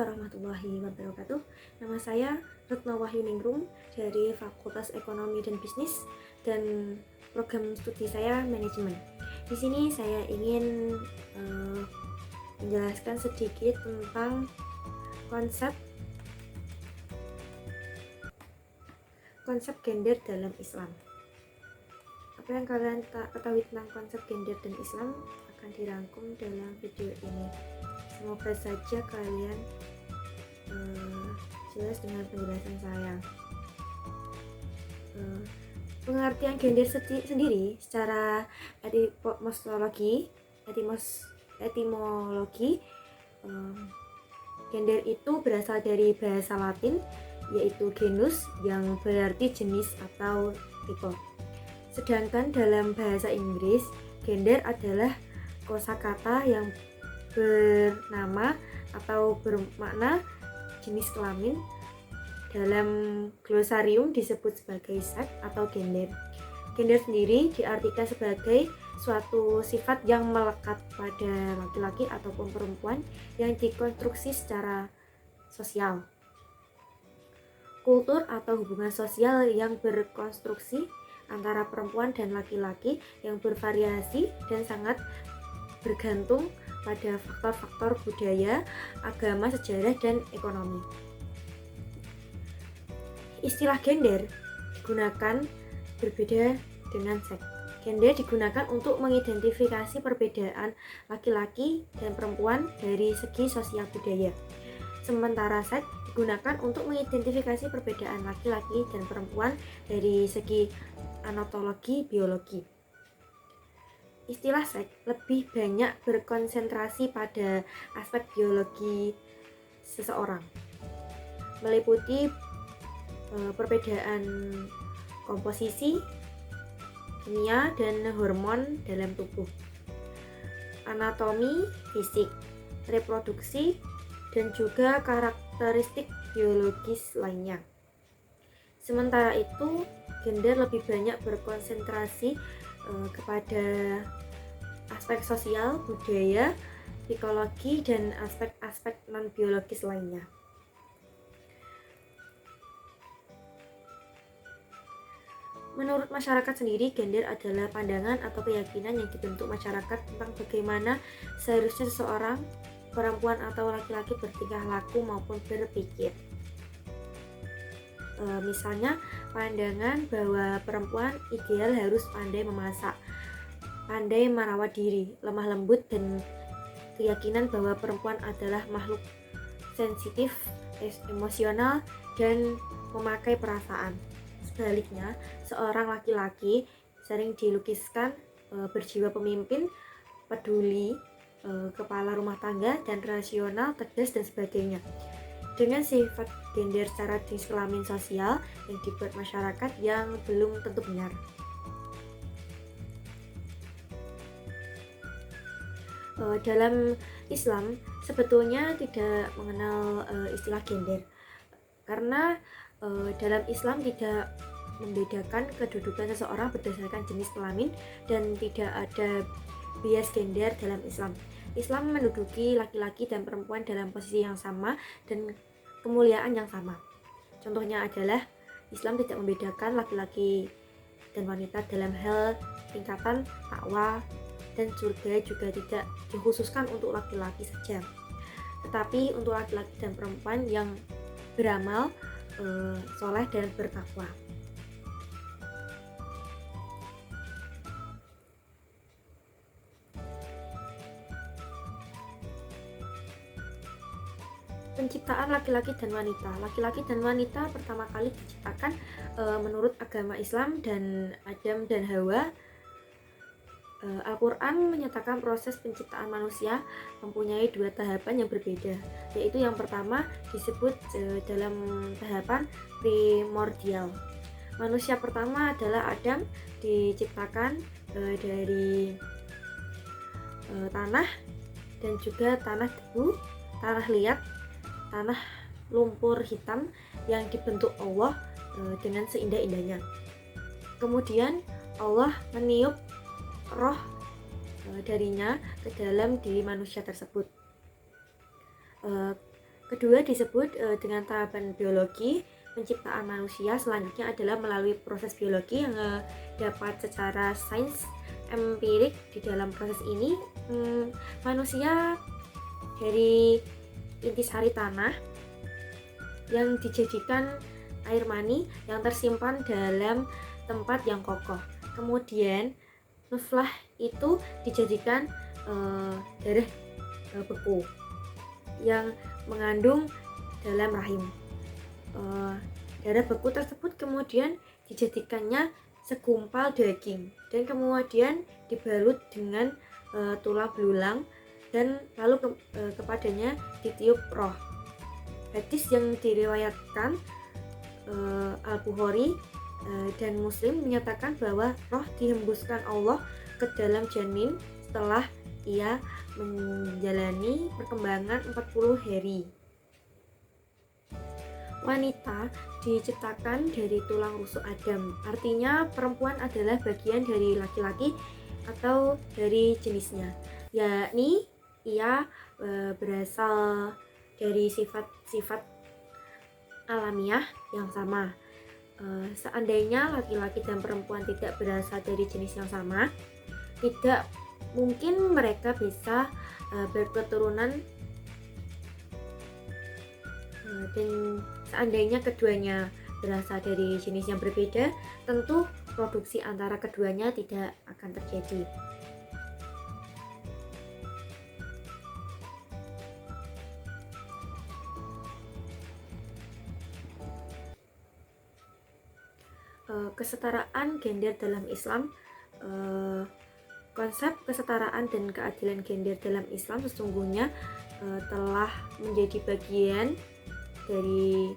warahmatullahi wabarakatuh. Nama saya Retno Wahyuningrum dari Fakultas Ekonomi dan Bisnis dan program studi saya manajemen. Di sini saya ingin menjelaskan sedikit tentang konsep gender dalam Islam. Apa yang kalian ketahui tentang konsep gender dan Islam akan dirangkum dalam video ini. Semoga saja kalian jelas dengan penjelasan saya. Pengertian gender sendiri secara etimologi, gender itu berasal dari bahasa Latin, yaitu genus yang berarti jenis atau tipe. Sedangkan dalam bahasa Inggris, gender adalah kosakata yang bernama atau bermakna jenis kelamin. Dalam glosarium disebut sebagai seks atau gender. Gender sendiri diartikan sebagai suatu sifat yang melekat pada laki-laki ataupun perempuan yang dikonstruksi secara sosial. Kultur atau hubungan sosial yang berkonstruksi antara perempuan dan laki-laki yang bervariasi dan sangat bergantung pada faktor-faktor budaya, agama, sejarah, dan ekonomi. Istilah gender digunakan berbeda dengan seks. Gender digunakan untuk mengidentifikasi perbedaan laki-laki dan perempuan dari segi sosial budaya. Sementara seks digunakan untuk mengidentifikasi perbedaan laki-laki dan perempuan dari segi anatologi biologi. Istilah seks lebih banyak berkonsentrasi pada aspek biologi seseorang, meliputi perbedaan komposisi, kimia, dan hormon dalam tubuh, anatomi fisik, reproduksi, dan juga karakteristik biologis lainnya. Sementara itu, gender lebih banyak berkonsentrasi kepada aspek sosial, budaya, psikologi, dan aspek-aspek non-biologis lainnya. Menurut masyarakat sendiri, gender adalah pandangan atau keyakinan yang dibentuk masyarakat tentang bagaimana seharusnya seseorang, perempuan atau laki-laki bertingkah laku maupun berpikir. Misalnya, pandangan bahwa perempuan ideal harus pandai memasak, pandai merawat diri, lemah lembut, dan keyakinan bahwa perempuan adalah makhluk sensitif, emosional, dan memakai perasaan. Sebaliknya, seorang laki-laki sering dilukiskan berjiwa pemimpin, peduli, kepala rumah tangga, dan rasional, tegas, dan sebagainya. Dengan sifat gender secara jenis kelamin sosial yang dibuat masyarakat yang belum tentu benar. Dalam Islam sebetulnya tidak mengenal istilah gender, karena dalam Islam tidak membedakan kedudukan seseorang berdasarkan jenis kelamin dan tidak ada bias gender dalam Islam. Islam menduduki laki-laki dan perempuan dalam posisi yang sama dan kemuliaan yang sama. Contohnya adalah Islam tidak membedakan laki-laki dan wanita dalam hal tingkatan takwa, dan surga juga tidak dikhususkan untuk laki-laki saja, tetapi untuk laki-laki dan perempuan yang beramal soleh dan bertakwa. Penciptaan laki-laki dan wanita. Laki-laki dan wanita pertama kali diciptakan menurut agama Islam dan Adam dan Hawa. Al-Quran menyatakan proses penciptaan manusia mempunyai dua tahapan yang berbeda, yaitu yang pertama disebut dalam tahapan primordial. Manusia pertama adalah Adam, diciptakan dari tanah dan juga tanah debu, tanah liat, tanah lumpur hitam yang dibentuk Allah dengan seindah-indahnya. Kemudian Allah meniup roh darinya ke dalam diri manusia tersebut. Kedua disebut dengan tahapan biologi. Penciptaan manusia selanjutnya adalah melalui proses biologi yang dapat secara sains empirik. Di dalam proses ini manusia dari intisari tanah yang dijadikan air mani yang tersimpan dalam tempat yang kokoh. Kemudian nutfah itu dijadikan darah beku yang mengandung dalam rahim. Darah beku tersebut kemudian dijadikannya segumpal daging dan kemudian dibalut dengan tulang belulang dan lalu kepadanya ditiup roh. Hadis yang diriwayatkan Al-Bukhari dan Muslim menyatakan bahwa roh dihembuskan Allah ke dalam janin setelah ia menjalani perkembangan 40 hari. Wanita diciptakan dari tulang rusuk Adam, artinya perempuan adalah bagian dari laki-laki atau dari jenisnya, yakni ia berasal dari sifat-sifat alamiah yang sama. Seandainya laki-laki dan perempuan tidak berasal dari jenis yang sama, tidak mungkin mereka bisa berketurunan, dan seandainya keduanya berasal dari jenis yang berbeda, tentu produksi antara keduanya tidak akan terjadi. Kesetaraan gender dalam Islam. Konsep kesetaraan dan keadilan gender dalam Islam sesungguhnya telah menjadi bagian dari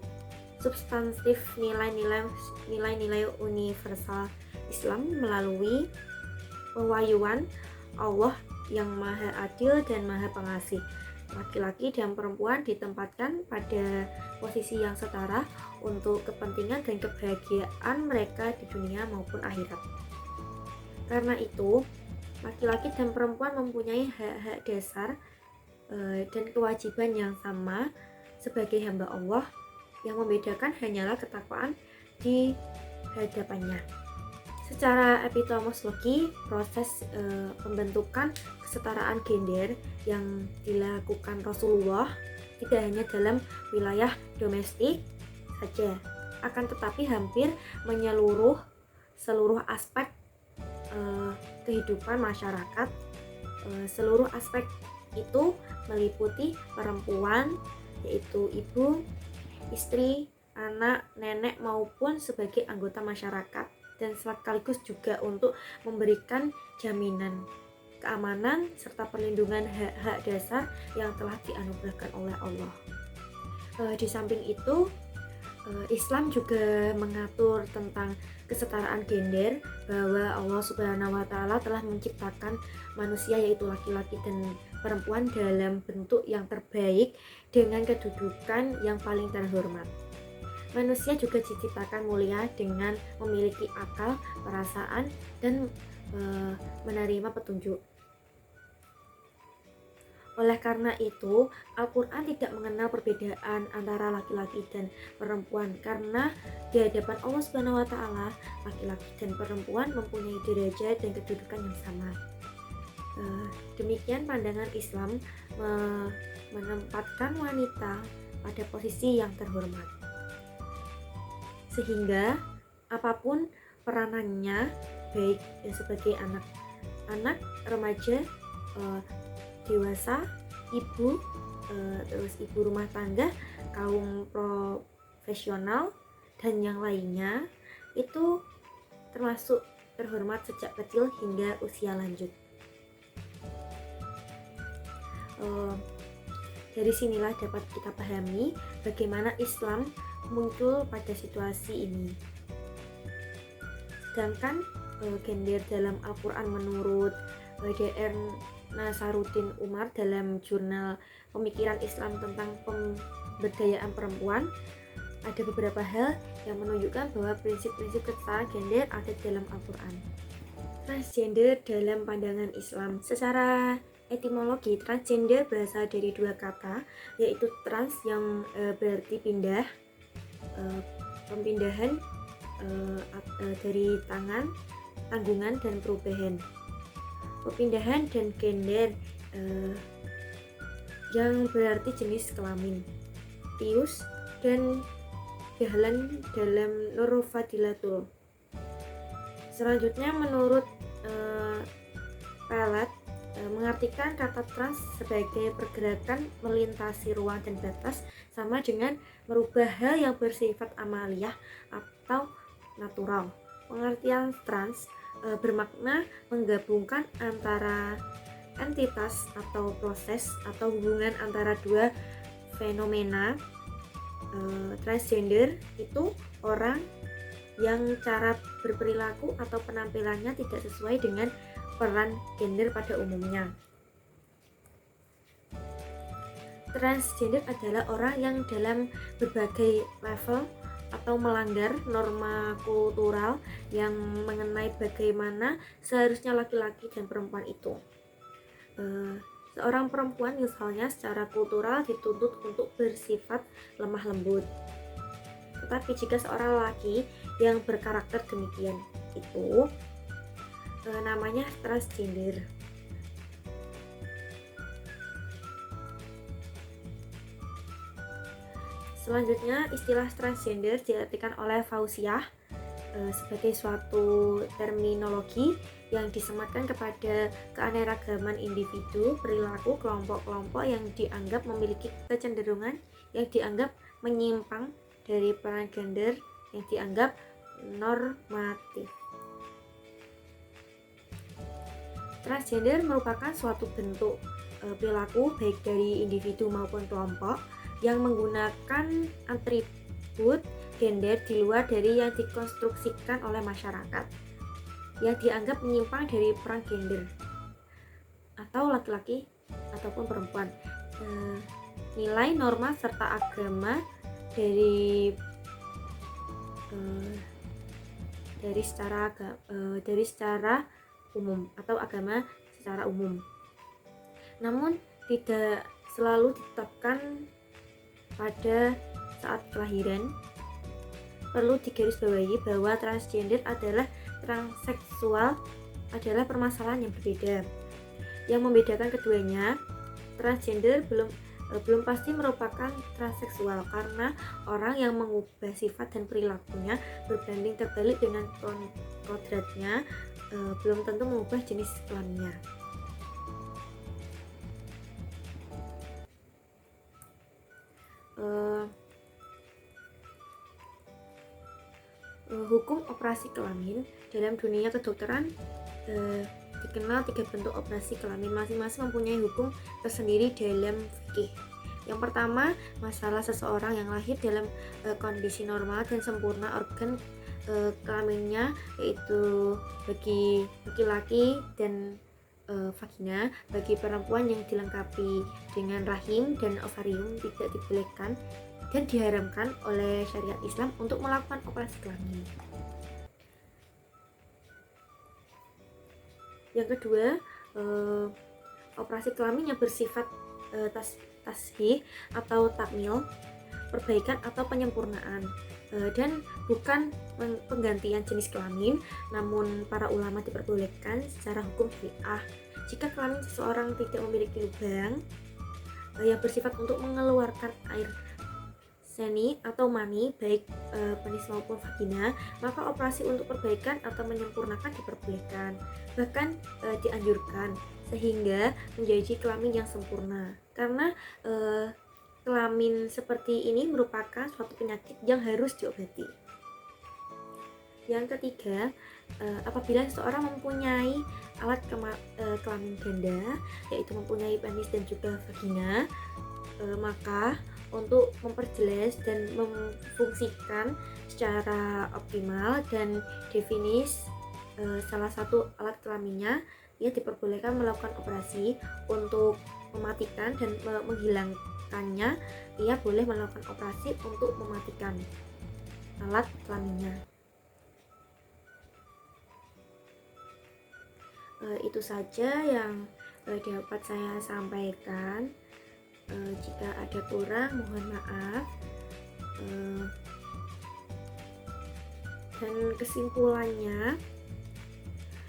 substantif nilai-nilai universal Islam melalui pewahyuan Allah yang Maha Adil dan Maha Pengasih. Laki-laki dan perempuan ditempatkan pada posisi yang setara untuk kepentingan dan kebahagiaan mereka di dunia maupun akhirat. Karena itu, laki-laki dan perempuan mempunyai hak-hak dasar dan kewajiban yang sama sebagai hamba Allah. Yang membedakan hanyalah ketakwaan di hadapannya. Secara epistemologi, proses pembentukan kesetaraan gender yang dilakukan Rasulullah tidak hanya dalam wilayah domestik saja, akan tetapi hampir menyeluruh seluruh aspek kehidupan masyarakat. Seluruh aspek itu meliputi perempuan, yaitu ibu, istri, anak, nenek maupun sebagai anggota masyarakat, dan sekaligus juga untuk memberikan jaminan keamanan serta perlindungan hak-hak dasar yang telah dianugerahkan oleh Allah. Di samping itu, Islam juga mengatur tentang kesetaraan gender, bahwa Allah Subhanahu wa Ta'ala telah menciptakan manusia, yaitu laki-laki dan perempuan, dalam bentuk yang terbaik dengan kedudukan yang paling terhormat. Manusia juga diciptakan mulia dengan memiliki akal, perasaan, dan menerima petunjuk. Oleh karena itu, Al-Quran tidak mengenal perbedaan antara laki-laki dan perempuan, karena di hadapan Allah Subhanahu wa Ta'ala, laki-laki dan perempuan mempunyai derajat dan kedudukan yang sama. Demikian pandangan Islam menempatkan wanita pada posisi yang terhormat, sehingga apapun peranannya, baik sebagai anak, remaja, dewasa, ibu, terus ibu rumah tangga, kaum profesional, dan yang lainnya, itu termasuk terhormat sejak kecil hingga usia lanjut. Dari sinilah dapat kita pahami bagaimana Islam muncul pada situasi ini. Sedangkan gender dalam Al-Quran menurut Dr. Nasaruddin Umar dalam jurnal Pemikiran Islam tentang Pemberdayaan Perempuan, ada beberapa hal yang menunjukkan bahwa prinsip-prinsip kesetaraan gender ada dalam Al-Quran. Transgender dalam pandangan Islam. Secara Etimologi transgender berasal dari dua kata, yaitu trans yang berarti pindah, pemindahan dari tanggungan dan perubahan. Perpindahan dan gender yang berarti jenis kelamin. Pius dan Dahlan dalam Nur Fadilatul. Selanjutnya menurut Pelet mengartikan kata trans sebagai pergerakan melintasi ruang dan batas, sama dengan merubah hal yang bersifat amaliyah atau natural. Pengertian trans bermakna menggabungkan antara entitas atau proses atau hubungan antara dua fenomena. Transgender itu orang yang cara berperilaku atau penampilannya tidak sesuai dengan peran gender pada umumnya. Transgender adalah orang yang dalam berbagai level atau melanggar norma kultural yang mengenai bagaimana seharusnya laki-laki dan perempuan itu. Seorang perempuan misalnya secara kultural dituntut untuk bersifat lemah lembut. Tetapi jika seorang laki yang berkarakter demikian, itu namanya transgender. Selanjutnya, istilah transgender diartikan oleh Fauziah sebagai suatu terminologi yang disematkan kepada keanekaragaman individu, perilaku kelompok-kelompok yang dianggap memiliki kecenderungan yang dianggap menyimpang dari peran gender yang dianggap normatif. Transgender merupakan suatu bentuk perilaku baik dari individu maupun kelompok yang menggunakan atribut gender di luar dari yang dikonstruksikan oleh masyarakat, yang dianggap menyimpang dari peran gender atau laki-laki ataupun perempuan. Nilai, norma serta agama dari secara umum atau agama secara umum. Namun tidak selalu ditetapkan pada saat kelahiran. Perlu digarisbawahi bahwa transgender adalah transseksual adalah permasalahan yang berbeda. Yang membedakan keduanya, transgender belum pasti merupakan transseksual karena orang yang mengubah sifat dan perilakunya berbanding terbalik dengan kodratnya belum tentu mengubah jenis kelaminnya. Hukum operasi kelamin dalam dunia kedokteran dikenal 3 bentuk operasi kelamin, masing-masing mempunyai hukum tersendiri dalam fikih. Yang pertama, masalah seseorang yang lahir dalam kondisi normal dan sempurna organ kelaminnya, yaitu bagi laki-laki dan vagina. Bagi perempuan yang dilengkapi dengan rahim dan ovarium tidak dibolehkan dan diharamkan oleh syariat Islam untuk melakukan operasi kelamin. Yang kedua, operasi kelamin yang bersifat tashih atau takmil, perbaikan atau penyempurnaan, dan bukan penggantian jenis kelamin, namun para ulama diperbolehkan secara hukum syariah jika kelamin seseorang tidak memiliki lubang yang bersifat untuk mengeluarkan air seni atau mani, baik penis maupun vagina, maka operasi untuk perbaikan atau menyempurnakan diperbolehkan, bahkan dianjurkan, sehingga menjadi kelamin yang sempurna. Karena kelamin seperti ini merupakan suatu penyakit yang harus diobati. Yang ketiga, apabila seseorang mempunyai alat kelamin ganda, yaitu mempunyai penis dan juga vagina, maka untuk memperjelas dan memfungsikan secara optimal dan definis salah satu alat kelaminnya, ia diperbolehkan melakukan operasi. Untuk mematikan dan menghilangkannya, ia boleh melakukan operasi untuk mematikan alat kelaminnya. Itu saja yang dapat saya sampaikan. Jika ada kurang mohon maaf. Dan kesimpulannya,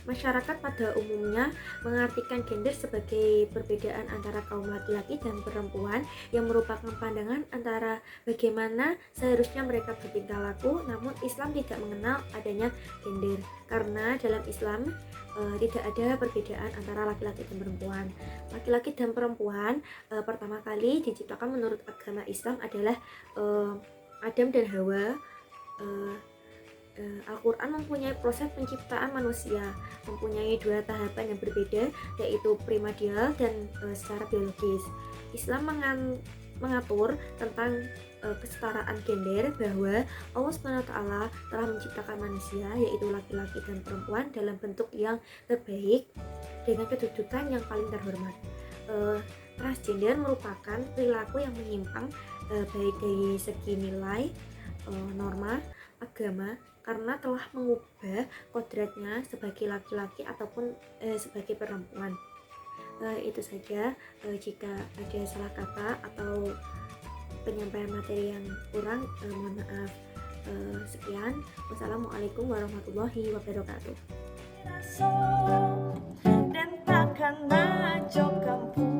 masyarakat pada umumnya mengartikan gender sebagai perbedaan antara kaum laki-laki dan perempuan yang merupakan pandangan antara bagaimana seharusnya mereka bertingkah laku. Namun Islam tidak mengenal adanya gender, karena dalam Islam tidak ada perbedaan antara laki-laki dan perempuan. Laki-laki dan perempuan pertama kali diciptakan menurut agama Islam adalah Adam dan Hawa. Al-Quran mempunyai proses penciptaan manusia, mempunyai dua tahapan yang berbeda, yaitu primordial dan secara biologis. Islam mengatur tentang kesetaraan gender, bahwa Allah SWT telah menciptakan manusia, yaitu laki-laki dan perempuan, dalam bentuk yang terbaik dengan kedudukan yang paling terhormat. Transgender merupakan perilaku yang menyimpang baik dari segi nilai, norma, agama, karena telah mengubah kodratnya sebagai laki-laki ataupun sebagai perempuan. Itu saja. Jika ada salah kata atau penyampaian materi yang kurang, mohon maaf. Sekian. Wassalamualaikum warahmatullahi wabarakatuh. Dan takkan najok kampung